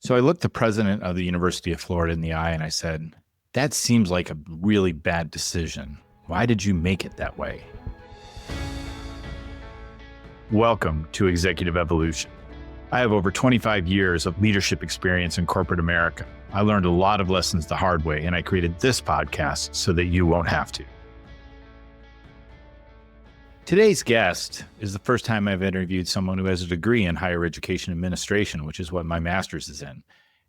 So I looked the president of the University of Florida in the eye and I said, that seems like a really bad decision. Why did you make it that way? Welcome to Executive Evolution. I have over 25 years of leadership experience in corporate America. I learned a lot of lessons the hard way, and I created this podcast so that you won't have to. Today's guest is the first time I've interviewed someone who has a degree in higher education administration, which is what my master's is in.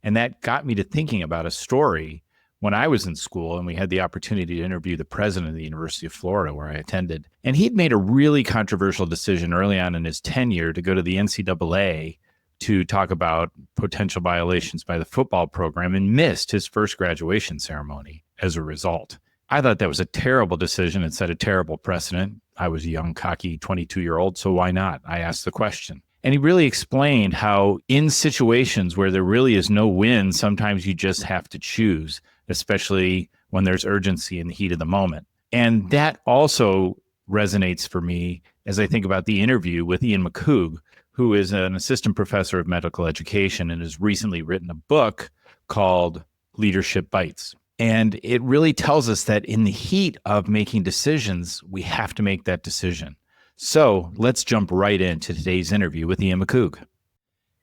And that got me to thinking about a story when I was in school and we had the opportunity to interview the president of the University of Florida where I attended. And he'd made a really controversial decision early on in his tenure to go to the NCAA to talk about potential violations by the football program and missed his first graduation ceremony as a result. I thought that was a terrible decision and set a terrible precedent. I was a young, cocky 22-year-old, so why not? I asked the question. And he really explained how in situations where there really is no win, sometimes you just have to choose, especially when there's urgency in the heat of the moment. And that also resonates for me as I think about the interview with Ian McCoog, who is an assistant professor of medical education and has recently written a book called Leadership Bites. And it really tells us that in the heat of making decisions, we have to make that decision. So let's jump right into today's interview with Ian McCoog.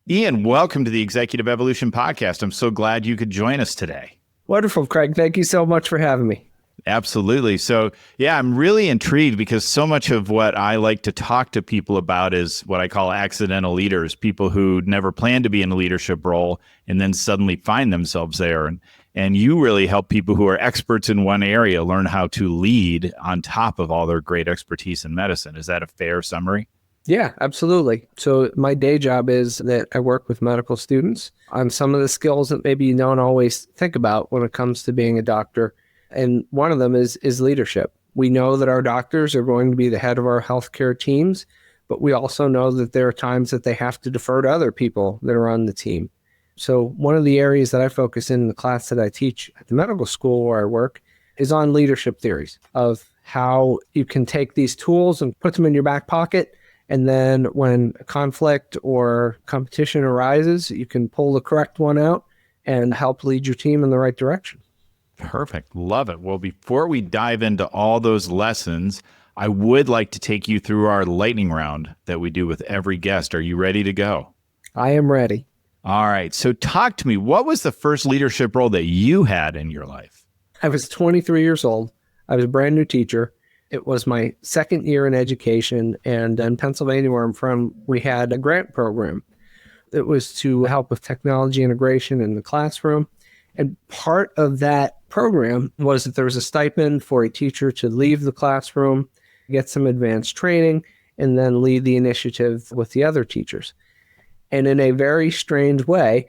Ian, welcome to the Executive Evolution Podcast. I'm so glad you could join us today. Wonderful, Craig. Thank you so much for having me. Absolutely. So, yeah, I'm really intrigued because so much of what I like to talk to people about is what I call accidental leaders, people who never planned to be in a leadership role and then suddenly find themselves there. And you really help people who are experts in one area learn how to lead on top of all their great expertise in medicine. Is that a fair summary? Yeah, absolutely. So my day job is that I work with medical students on some of the skills that maybe you don't always think about when it comes to being a doctor. And one of them is leadership. We know that our doctors are going to be the head of our healthcare teams, but we also know that there are times that they have to defer to other people that are on the team. So one of the areas that I focus in the class that I teach at the medical school where I work is on leadership theories of how you can take these tools and put them in your back pocket. And then when a conflict or competition arises, you can pull the correct one out and help lead your team in the right direction. Perfect. Love it. Well, before we dive into all those lessons, I would like to take you through our lightning round that we do with every guest. Are you ready to go? I am ready. All right. So talk to me. What was the first leadership role that you had in your life? I was 23 years old. I was a brand new teacher. It was my second year in education. And in Pennsylvania, where I'm from, we had a grant program. It was to help with technology integration in the classroom. And part of that program was that there was a stipend for a teacher to leave the classroom, get some advanced training, and then lead the initiative with the other teachers. And in a very strange way,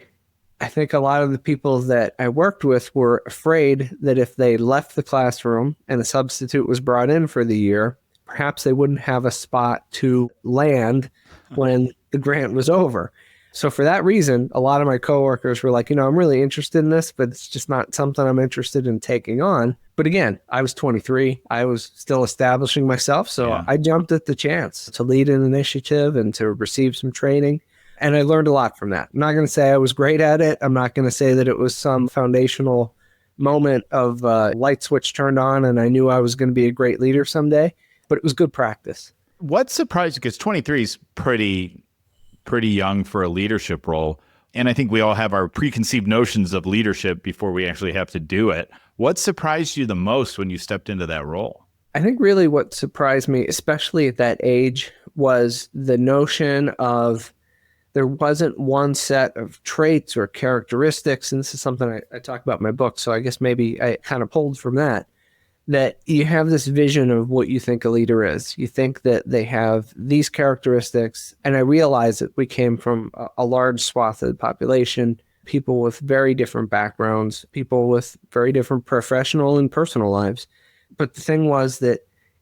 I think a lot of the people that I worked with were afraid that if they left the classroom and a substitute was brought in for the year, perhaps they wouldn't have a spot to land when the grant was over. So for that reason, a lot of my coworkers were like, I'm really interested in this, but it's just not something I'm interested in taking on. But again, I was 23. I was still establishing myself. So I jumped at the chance to lead an initiative and to receive some training. And I learned a lot from that. I'm not going to say I was great at it. I'm not going to say that it was some foundational moment of light switch turned on and I knew I was going to be a great leader someday, but it was good practice. What surprised you? Because 23 is pretty young for a leadership role. And I think we all have our preconceived notions of leadership before we actually have to do it. What surprised you the most when you stepped into that role? I think really what surprised me, especially at that age, was the notion of there wasn't one set of traits or characteristics. And this is something I talk about in my book. So I guess maybe I kind of pulled from that you have this vision of what you think a leader is. You think that they have these characteristics. And I realized that we came from a large swath of the population, people with very different backgrounds, people with very different professional and personal lives. But the thing was that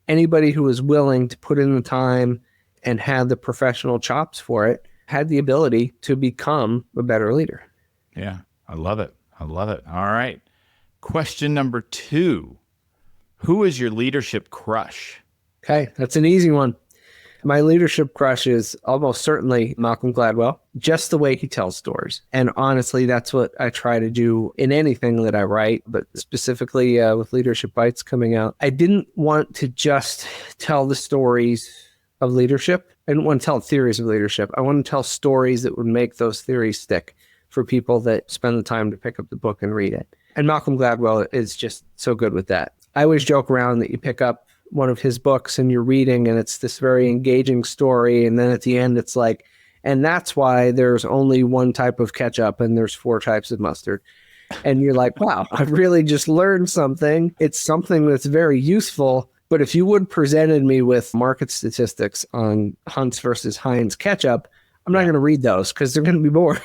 anybody who was willing to put in the time and had the professional chops for it had the ability to become a better leader. Yeah, I love it. All right. Question number 2. Who is your leadership crush? Okay, that's an easy one. My leadership crush is almost certainly Malcolm Gladwell, just the way he tells stories. And honestly, that's what I try to do in anything that I write, but specifically with Leadership Bites coming out. I didn't want to just tell the stories of leadership. I didn't want to tell theories of leadership. I want to tell stories that would make those theories stick for people that spend the time to pick up the book and read it. And Malcolm Gladwell is just so good with that. I always joke around that you pick up one of his books and you're reading and it's this very engaging story. And then at the end, it's like, and that's why there's only one type of ketchup and there's 4 types of mustard. And you're like, wow, I've really just learned something. It's something that's very useful. But if you would presented me with market statistics on Hunt's versus Heinz ketchup, I'm not going to read those because they're going to be boring.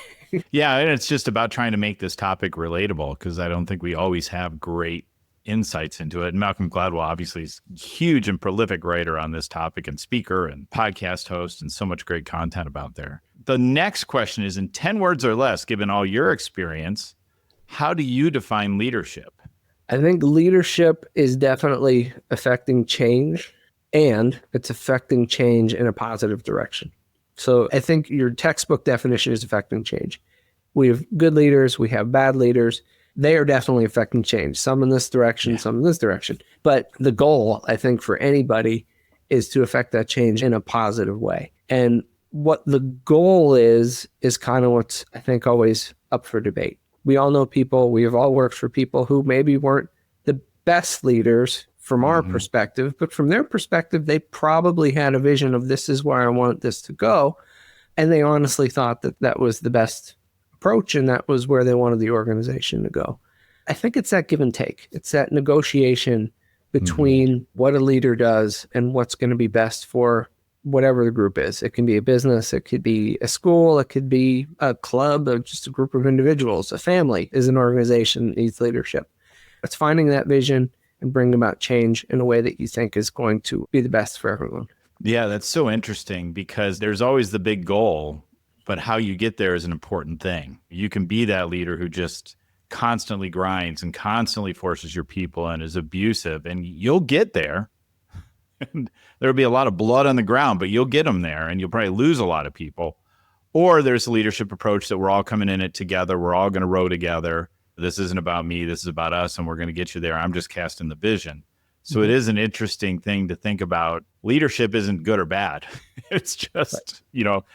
Yeah, and it's just about trying to make this topic relatable because I don't think we always have great insights into it. And Malcolm Gladwell obviously is a huge and prolific writer on this topic and speaker and podcast host and so much great content about there. The next question is, in 10 words or less, given all your experience, how do you define leadership? I think leadership is definitely affecting change, and it's affecting change in a positive direction. So I think your textbook definition is affecting change. We have good leaders, we have bad leaders. They are definitely affecting change, some in this direction, some in this direction. But the goal, I think, for anybody is to affect that change in a positive way. And what the goal is kind of what's, I think, always up for debate. We all know people, we have all worked for people who maybe weren't the best leaders from our perspective, but from their perspective, they probably had a vision of this is where I want this to go. And they honestly thought that that was the best approach and that was where they wanted the organization to go. I think it's that give and take. It's that negotiation between what a leader does and what's going to be best for whatever the group is. It can be a business, it could be a school, it could be a club, or just a group of individuals. A family is an organization that needs leadership. It's finding that vision and bringing about change in a way that you think is going to be the best for everyone. Yeah, that's so interesting because there's always the big goal, but how you get there is an important thing. You can be that leader who just constantly grinds and constantly forces your people and is abusive, and you'll get there. And there'll be a lot of blood on the ground, but you'll get them there and you'll probably lose a lot of people. Or there's a leadership approach that we're all coming in it together. We're all going to row together. This isn't about me. This is about us, and we're going to get you there. I'm just casting the vision. So it is an interesting thing to think about. Leadership isn't good or bad. It's just,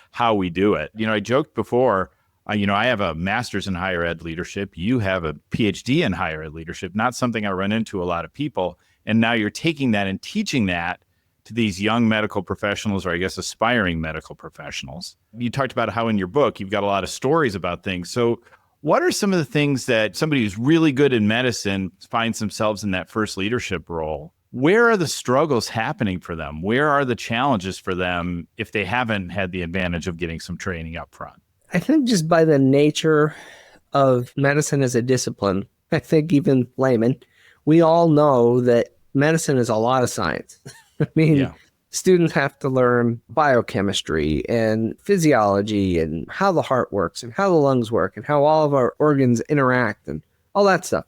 how we do it. I joked before, I have a master's in higher ed leadership. You have a PhD in higher ed leadership, not something I run into a lot of people. And now you're taking that and teaching that to these young medical professionals, or I guess aspiring medical professionals. You talked about how in your book, you've got a lot of stories about things. So what are some of the things that somebody who's really good in medicine finds themselves in that first leadership role? Where are the struggles happening for them? Where are the challenges for them if they haven't had the advantage of getting some training up front? I think just by the nature of medicine as a discipline, I think even laymen, we all know that medicine is a lot of science. I mean, students have to learn biochemistry and physiology and how the heart works and how the lungs work and how all of our organs interact and all that stuff.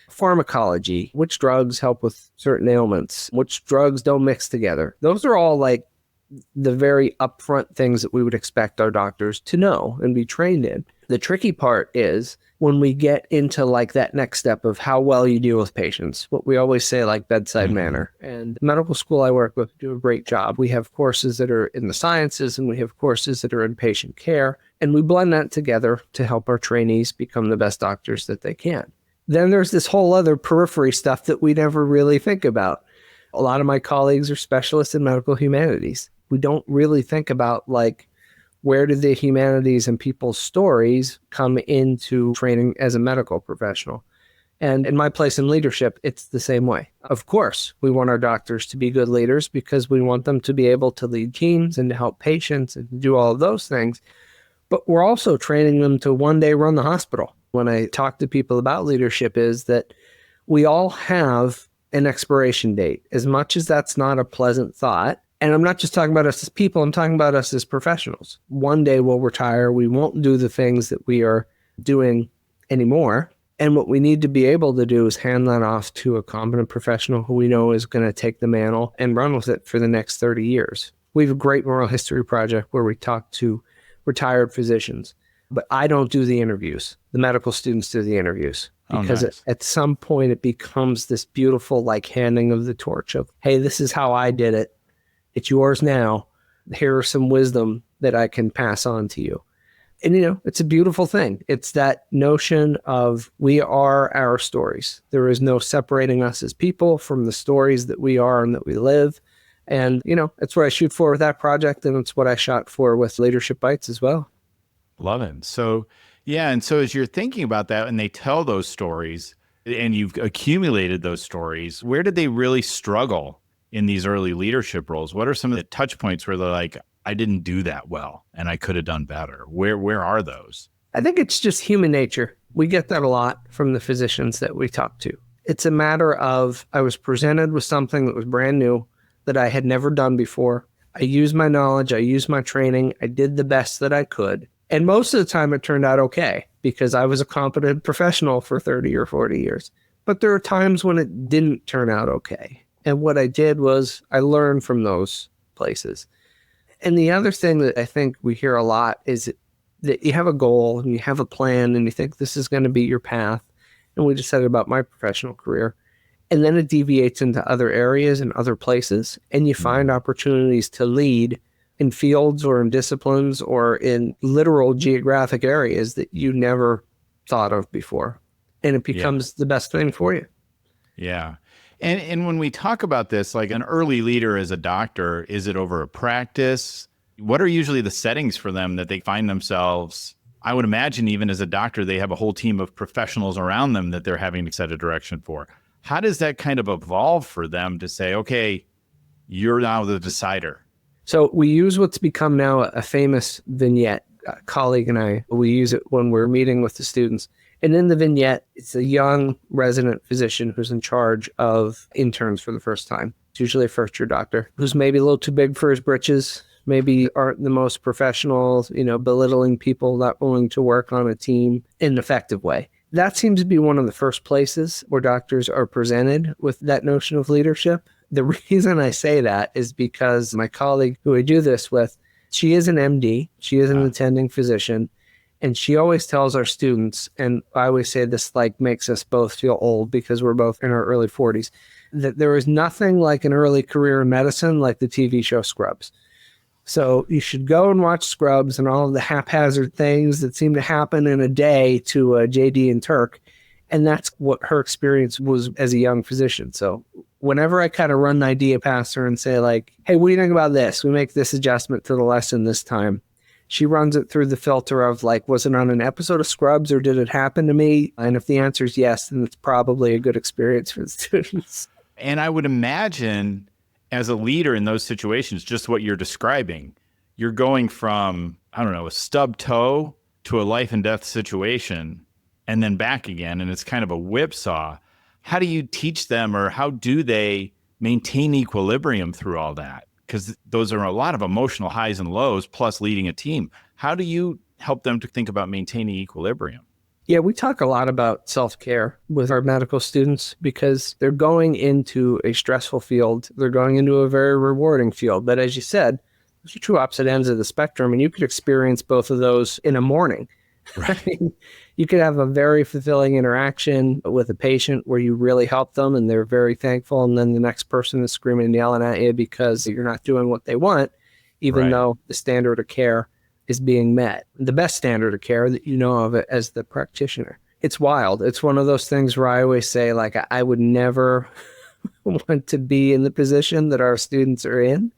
Pharmacology, which drugs help with certain ailments, which drugs don't mix together. Those are all like the very upfront things that we would expect our doctors to know and be trained in. The tricky part is when we get into like that next step of how well you deal with patients, what we always say like bedside manner. And the medical school I work with do a great job. We have courses that are in the sciences and we have courses that are in patient care. And we blend that together to help our trainees become the best doctors that they can. Then there's this whole other periphery stuff that we never really think about. A lot of my colleagues are specialists in medical humanities. We don't really think about like, where do the humanities and people's stories come into training as a medical professional? And in my place in leadership, it's the same way. Of course, we want our doctors to be good leaders because we want them to be able to lead teams and to help patients and to do all of those things. But we're also training them to one day run the hospital. When I talk to people about leadership is that we all have an expiration date. As much as that's not a pleasant thought, and I'm not just talking about us as people, I'm talking about us as professionals. One day we'll retire. We won't do the things that we are doing anymore. And what we need to be able to do is hand that off to a competent professional who we know is going to take the mantle and run with it for the next 30 years. We have a great oral history project where we talk to retired physicians, but I don't do the interviews. The medical students do the interviews because nice. at some point it becomes this beautiful like handing of the torch of, hey, this is how I did it. It's yours now. Here are some wisdom that I can pass on to you. And, it's a beautiful thing. It's that notion of we are our stories. There is no separating us as people from the stories that we are and that we live. And, it's what I shoot for with that project. And it's what I shot for with Leadership Bites as well. Love it. So, yeah. And so as you're thinking about that and they tell those stories and you've accumulated those stories, where did they really struggle in these early leadership roles? What are some of the touch points where they're like, I didn't do that well and I could have done better? Where are those? I think it's just human nature. We get that a lot from the physicians that we talk to. It's a matter of I was presented with something that was brand new that I had never done before. I used my knowledge. I used my training. I did the best that I could. And most of the time it turned out okay because I was a competent professional for 30 or 40 years. But there are times when it didn't turn out okay. And what I did was I learned from those places. And the other thing that I think we hear a lot is that you have a goal and you have a plan and you think this is going to be your path. And we just said it about my professional career. And then it deviates into other areas and other places. And you find opportunities to lead in fields or in disciplines or in literal geographic areas that you never thought of before. And it becomes the best thing for you. Yeah. And when we talk about this, like an early leader as a doctor, is it over a practice? What are usually the settings for them that they find themselves? I would imagine even as a doctor, they have a whole team of professionals around them that they're having to set a direction for. How does that kind of evolve for them to say, okay, you're now the decider? So we use what's become now a famous vignette. A colleague and I, we use it when we're meeting with the students. And in the vignette, it's a young resident physician who's in charge of interns for the first time. It's usually a first-year doctor who's maybe a little too big for his britches, maybe aren't the most professional, belittling people, not willing to work on a team in an effective way. That seems to be one of the first places where doctors are presented with that notion of leadership. The reason I say that is because my colleague who I do this with, she is an MD, she is an attending physician, and she always tells our students, and I always say this makes us both feel old because we're both in our early 40s, that there is nothing like an early career in medicine like the TV show Scrubs. So you should go and watch Scrubs and all of the haphazard things that seem to happen in a day to JD and Turk. And that's what her experience was as a young physician. So whenever I kind of run an idea past her and say hey, what do you think about this? We make this adjustment to the lesson this time. She runs it through the filter of was it on an episode of Scrubs or did it happen to me? And if the answer is yes, then it's probably a good experience for the students. And I would imagine as a leader in those situations, just what you're describing, you're going from, a stub toe to a life and death situation and then back again. And it's kind of a whipsaw. How do you teach them or how do they maintain equilibrium through all that? Because those are a lot of emotional highs and lows, plus leading a team. How do you help them to think about maintaining equilibrium? Yeah, we talk a lot about self-care with our medical students because they're going into a stressful field. They're going into a very rewarding field. But as you said, those are two opposite ends of the spectrum, and you could experience both of those in a morning. Right. I mean, you could have a very fulfilling interaction with a patient where you really help them and they're very thankful. And then the next person is screaming and yelling at you because you're not doing what they want, even though the standard of care is being met. The best standard of care that you know of it as the practitioner. It's wild. It's one of those things where I always say, I would never want to be in the position that our students are in.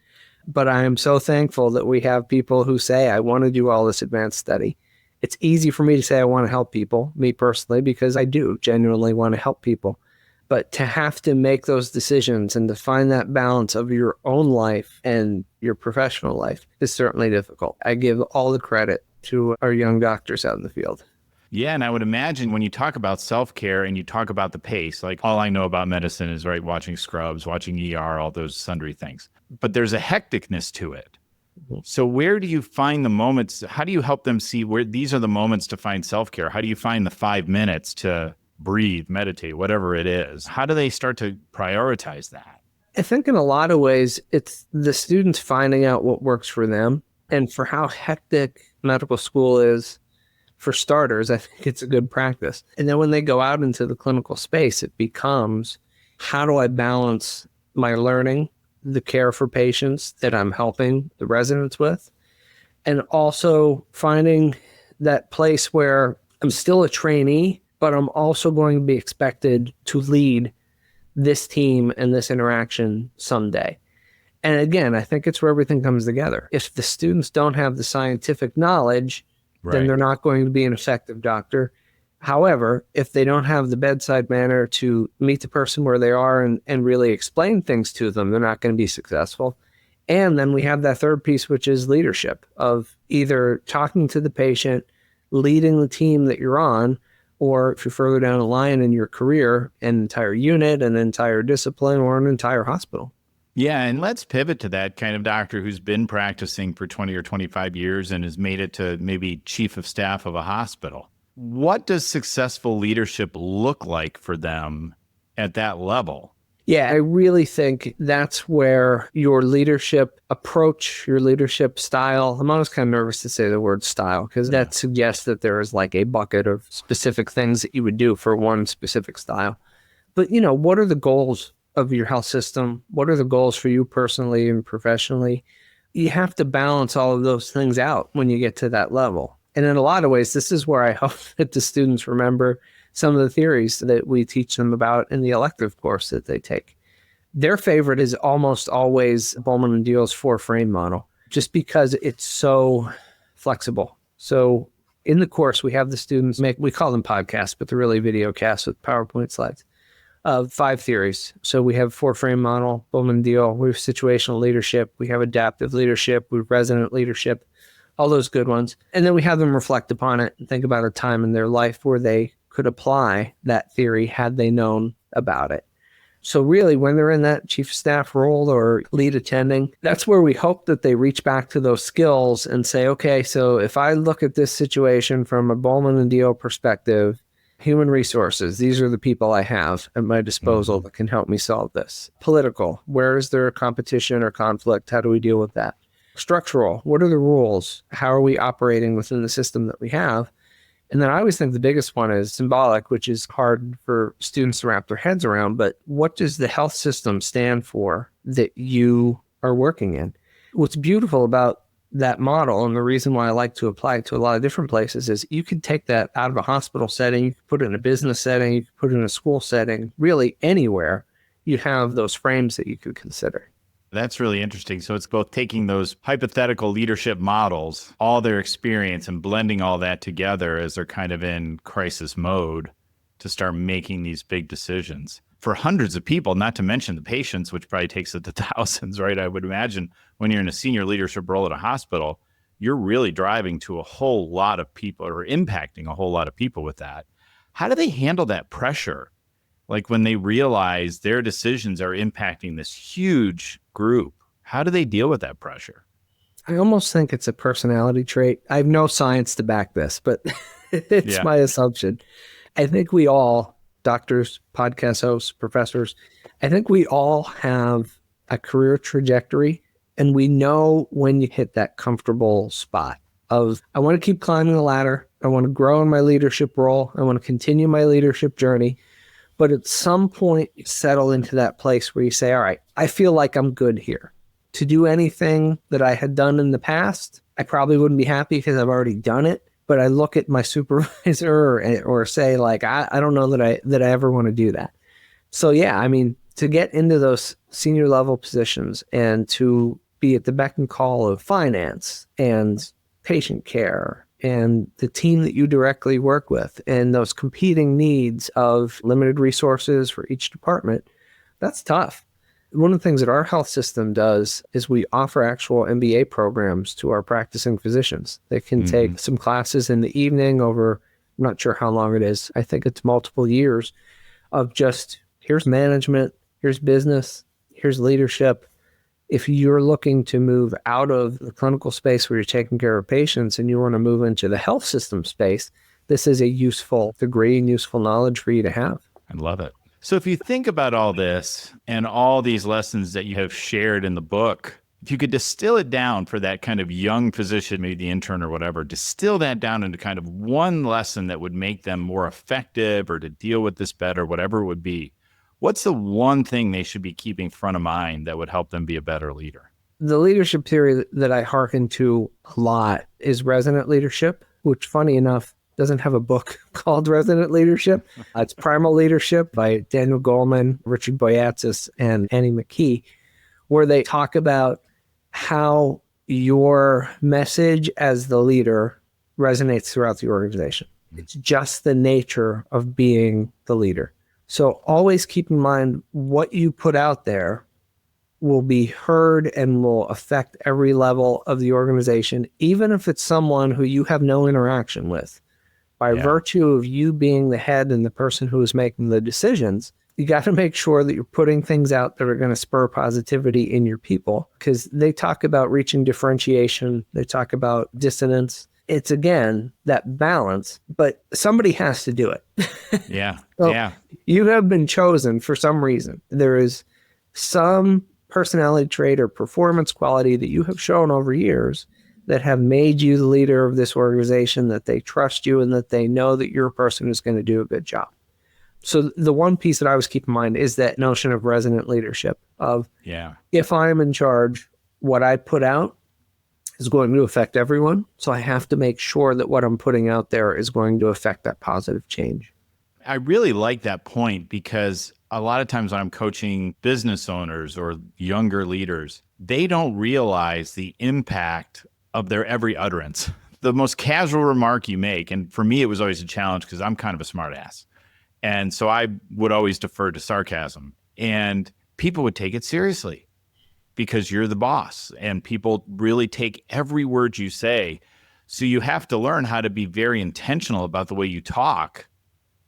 But I am so thankful that we have people who say, I want to do all this advanced study. It's easy for me to say I want to help people, me personally, because I do genuinely want to help people. But to have to make those decisions and to find that balance of your own life and your professional life is certainly difficult. I give all the credit to our young doctors out in the field. Yeah, and I would imagine when you talk about self-care and you talk about the pace, all I know about medicine is watching Scrubs, watching ER, all those sundry things. But there's a hecticness to it. So where do you find the moments? How do you help them see where these are the moments to find self-care? How do you find the 5 minutes to breathe, meditate, whatever it is? How do they start to prioritize that? I think in a lot of ways, it's the students finding out what works for them. And for how hectic medical school is, for starters, I think it's a good practice. And then when they go out into the clinical space, it becomes, how do I balance my learning, the care for patients that I'm helping the residents with, and also finding that place where I'm still a trainee, but I'm also going to be expected to lead this team and this interaction someday. And again, I think it's where everything comes together. If the students don't have the scientific knowledge, then they're not going to be an effective doctor. However, if they don't have the bedside manner to meet the person where they are and really explain things to them, they're not going to be successful. And then we have that third piece, which is leadership, of either talking to the patient, leading the team that you're on, or if you're further down the line in your career, an entire unit, an entire discipline, or an entire hospital. Yeah, and let's pivot to that kind of doctor who's been practicing for 20 or 25 years and has made it to maybe chief of staff of a hospital. What does successful leadership look like for them at that level? Yeah, I really think that's where your leadership approach, your leadership style, I'm always kind of nervous to say the word style because that suggests that there is like a bucket of specific things that you would do for one specific style. But, what are the goals of your health system? What are the goals for you personally and professionally? You have to balance all of those things out when you get to that level. And in a lot of ways, this is where I hope that the students remember some of the theories that we teach them about in the elective course that they take. Their favorite is almost always Bowman and Deal's 4-frame model, just because it's so flexible. So in the course, we have the students we call them podcasts, but they're really video casts with PowerPoint slides of 5 theories. So we have 4-frame model, Bowman and Deal, we have situational leadership, we have adaptive leadership, we have resident leadership, all those good ones. And then we have them reflect upon it and think about a time in their life where they could apply that theory had they known about it. So really, when they're in that chief of staff role or lead attending, that's where we hope that they reach back to those skills and say, okay, so if I look at this situation from a Bowman and Deal perspective, human resources, these are the people I have at my disposal that can help me solve this. Political, where is there a competition or conflict? How do we deal with that? Structural, what are the rules? How are we operating within the system that we have? And then I always think the biggest one is symbolic, which is hard for students to wrap their heads around. But what does the health system stand for that you are working in? What's beautiful about that model, and the reason why I like to apply it to a lot of different places, is you can take that out of a hospital setting, you can put it in a business setting, you can put it in a school setting, really anywhere you have those frames that you could consider. That's really interesting. So it's both taking those hypothetical leadership models, all their experience, and blending all that together as they're kind of in crisis mode to start making these big decisions for hundreds of people, not to mention the patients, which probably takes it to thousands, right? I would imagine when you're in a senior leadership role at a hospital, you're really driving to a whole lot of people or impacting a whole lot of people with that. How do they handle that pressure? Like when they realize their decisions are impacting this huge group, how do they deal with that pressure? I almost think it's a personality trait. I have no science to back this, but it's my assumption. I think we all, doctors, podcast hosts, professors, I think we all have a career trajectory, and we know when you hit that comfortable spot of, I want to keep climbing the ladder. I want to grow in my leadership role. I want to continue my leadership journey. But at some point, you settle into that place where you say, all right, I feel like I'm good here. To do anything that I had done in the past, I probably wouldn't be happy because I've already done it. But I look at my supervisor or say, like, I don't know that I ever want to do that. So, yeah, I mean, to get into those senior level positions and to be at the beck and call of finance and patient care and the team that you directly work with and those competing needs of limited resources for each department, that's tough. One of the things that our health system does is we offer actual MBA programs to our practicing physicians. They can take some classes in the evening over, I'm not sure how long it is. I think it's multiple years of just, here's management, here's business, here's leadership. If you're looking to move out of the clinical space where you're taking care of patients and you want to move into the health system space, this is a useful degree and useful knowledge for you to have. I love it. So if you think about all this and all these lessons that you have shared in the book, if you could distill it down for that kind of young physician, maybe the intern or whatever, distill that down into kind of one lesson that would make them more effective or to deal with this better, whatever it would be, what's the one thing they should be keeping front of mind that would help them be a better leader? The leadership theory that I hearken to a lot is resonant leadership, which, funny enough, doesn't have a book called Resonant Leadership. It's Primal Leadership by Daniel Goleman, Richard Boyatzis, and Annie McKee, where they talk about how your message as the leader resonates throughout the organization. It's just the nature of being the leader. So always keep in mind what you put out there will be heard and will affect every level of the organization, even if it's someone who you have no interaction with. By virtue of you being the head and the person who is making the decisions, you got to make sure that you're putting things out that are going to spur positivity in your people, because they talk about reaching differentiation. They talk about dissonance. It's, again, that balance, but somebody has to do it. Yeah. So yeah. You have been chosen for some reason. There is some personality trait or performance quality that you have shown over years that have made you the leader of this organization, that they trust you and that they know that you're a person who's going to do a good job. So the one piece that I always keep in mind is that notion of resonant leadership of, if I'm in charge, what I put out is going to affect everyone. So I have to make sure that what I'm putting out there is going to affect that positive change. I really like that point, because a lot of times when I'm coaching business owners or younger leaders, they don't realize the impact of their every utterance. The most casual remark you make, and for me, it was always a challenge because I'm kind of a smart ass. And so I would always defer to sarcasm, and people would take it seriously because you're the boss, and people really take every word you say. So you have to learn how to be very intentional about the way you talk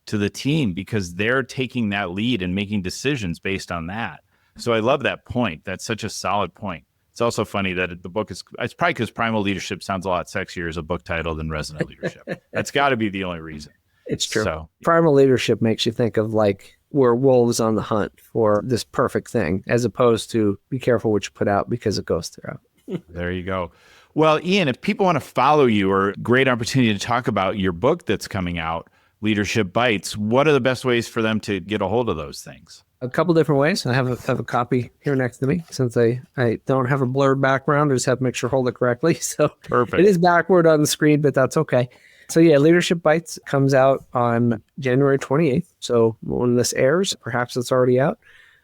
to the team, because they're taking that lead and making decisions based on that. So I love that point. That's such a solid point. It's also funny that the book it's probably because Primal Leadership sounds a lot sexier as a book title than Resonant Leadership. That's got to be the only reason. It's true. So, Primal Leadership makes you think of like we're wolves on the hunt for this perfect thing, as opposed to be careful what you put out because it goes throughout. There you go. Well, Ian, if people want to follow you, or great opportunity to talk about your book that's coming out, Leadership Bites, what are the best ways for them to get a hold of those things? A couple different ways. I have a copy here next to me, since I don't have a blurred background. I just have to make sure I hold it correctly. So Perfect. It is backward on the screen, but that's okay. So yeah, Leadership Bites comes out on January 28th. So when this airs, perhaps it's already out.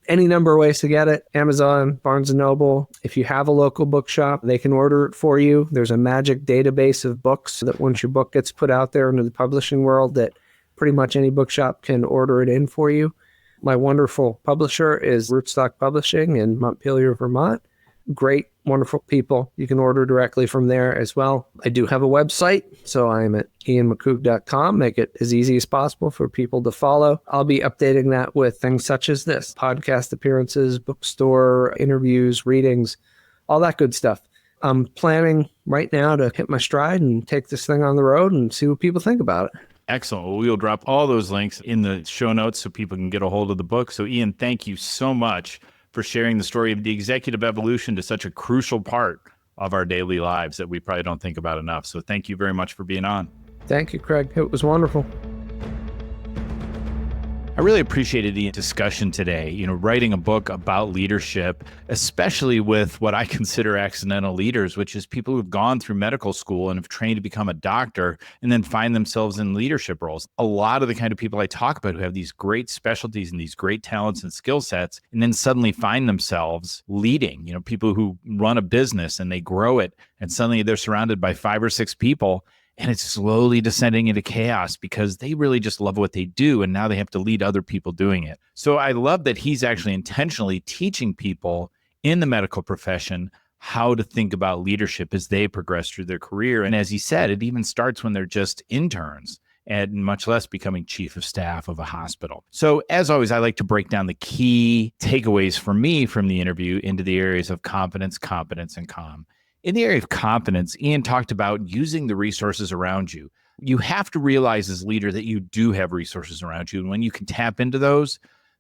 Any number of ways to get it: Amazon, Barnes & Noble. If you have a local bookshop, they can order it for you. There's a magic database of books that once your book gets put out there into the publishing world, that pretty much any bookshop can order it in for you. My wonderful publisher is Rootstock Publishing in Montpelier, Vermont. Great, wonderful people. You can order directly from there as well. I do have a website, so I'm at ianmccoog.com. Make it as easy as possible for people to follow. I'll be updating that with things such as this: podcast appearances, bookstore interviews, readings, all that good stuff. I'm planning right now to hit my stride and take this thing on the road and see what people think about it. Excellent. Well, we'll drop all those links in the show notes so people can get a hold of the book. So, Ian, thank you so much for sharing the story of the executive evolution to such a crucial part of our daily lives that we probably don't think about enough. So thank you very much for being on. Thank you, Craig. It was wonderful. I really appreciated the discussion today, writing a book about leadership, especially with what I consider accidental leaders, which is people who've gone through medical school and have trained to become a doctor and then find themselves in leadership roles. A lot of the kind of people I talk about who have these great specialties and these great talents and skill sets, and then suddenly find themselves leading, people who run a business and they grow it, and suddenly they're surrounded by 5 or 6 people. And it's slowly descending into chaos because they really just love what they do. And now they have to lead other people doing it. So I love that he's actually intentionally teaching people in the medical profession how to think about leadership as they progress through their career. And as he said, it even starts when they're just interns, and much less becoming chief of staff of a hospital. So as always, I like to break down the key takeaways for me from the interview into the areas of competence, competence, and calm. In the area of competence, Ian talked about using the resources around you. You have to realize as a leader that you do have resources around you. And when you can tap into those,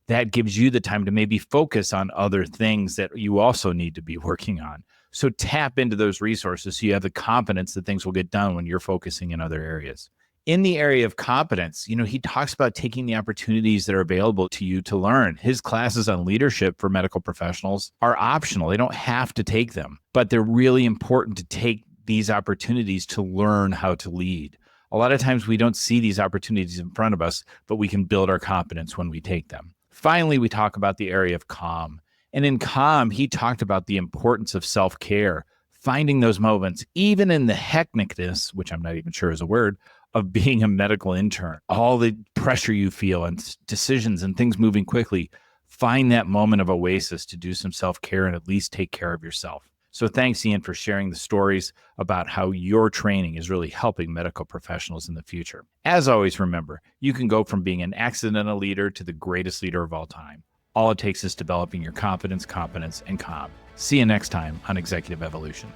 that gives you the time to maybe focus on other things that you also need to be working on. So tap into those resources so you have the confidence that things will get done when you're focusing in other areas. In the area of competence, he talks about taking the opportunities that are available to you to learn. His classes on leadership for medical professionals are optional. They don't have to take them, but they're really important to take these opportunities to learn how to lead. A lot of times we don't see these opportunities in front of us, but we can build our competence when we take them. Finally, we talk about the area of calm. And in calm, he talked about the importance of self-care, finding those moments, even in the hecticness, which I'm not even sure is a word, of being a medical intern. All the pressure you feel and decisions and things moving quickly, find that moment of oasis to do some self-care and at least take care of yourself. So thanks, Ian, for sharing the stories about how your training is really helping medical professionals in the future. As always, remember, you can go from being an accidental leader to the greatest leader of all time. All it takes is developing your confidence, competence, and calm. See you next time on Executive Evolution.